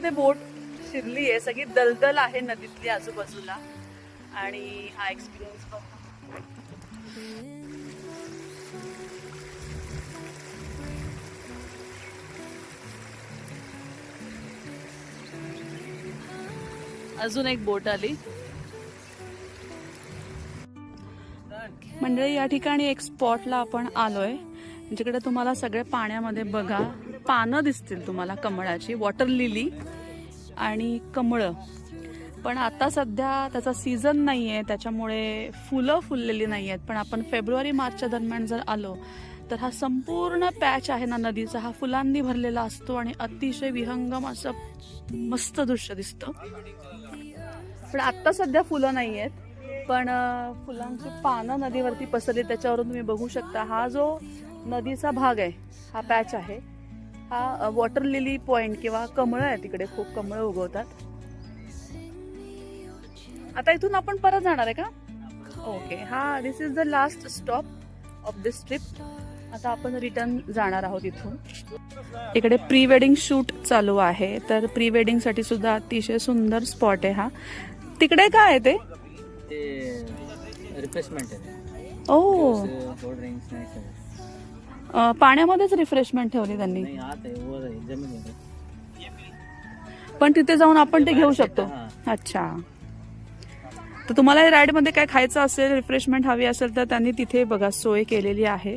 पाण्यामध्ये बोट शिरली आहे, सगळी दलदल आहे नदीतली आजूबाजूला आणि हा एक्सपिरियन्स बघा. अजून एक बोट आली. मंडळी या ठिकाणी एक स्पॉटला आपण आलोय जिकडे तुम्हाला सगळे पाण्यामध्ये बघा पानं दिसतील तुम्हाला कमळाची, वॉटर लिली आणि कमळं. पण आता सध्या त्याचा सीझन नाहीये त्याच्यामुळे फुलं फुललेली नाही आहेत. पण आपण फेब्रुवारी मार्चच्या दरम्यान जर आलो तर हा संपूर्ण पॅच आहे ना नदीचा हा फुलांनी भरलेला असतो आणि अतिशय विहंगम असं मस्त दृश्य दिसतं. पण आता सध्या फुलं नाही आहेत, पण फुलांची पानं नदीवरती पसरली त्याच्यावरून तुम्ही बघू शकता. हा जो नदीचा भाग आहे हा पॅच आहे, हा वॉटर लिली पॉइंट किंवा कमळं आहे, तिकडे खूप कमळं उगवतात. आता इथून आपण परत जाणार आहे का? ओके, हा this is the last stop of this trip. आता आपण रिटर्न जाणार आहोत इथून. इकडे प्री वेडिंग शूट चालू आहे, तर प्री वेडिंग साठी सुद्धा अतिशय सुंदर स्पॉट आहे हा. तिकडे काय आहे ते? रिफ्रेशमेंट आहे. ओ, कोल्ड ड्रिंक्स स्नॅक्स आहे. पाण्यामध्येच रिफ्रेशमेंट ठेवली त्यांनी. नाही आत आहे, वर आहे, जमिनीमध्ये. पण तिथे जाऊन आपण ते घेऊ शकतो. अच्छा, तर तुम्हाला राईड मध्ये काय खायचं असेल, रिफ्रेशमेंट हवी असेल तर त्यांनी तिथे बघा सोय केलेली आहे.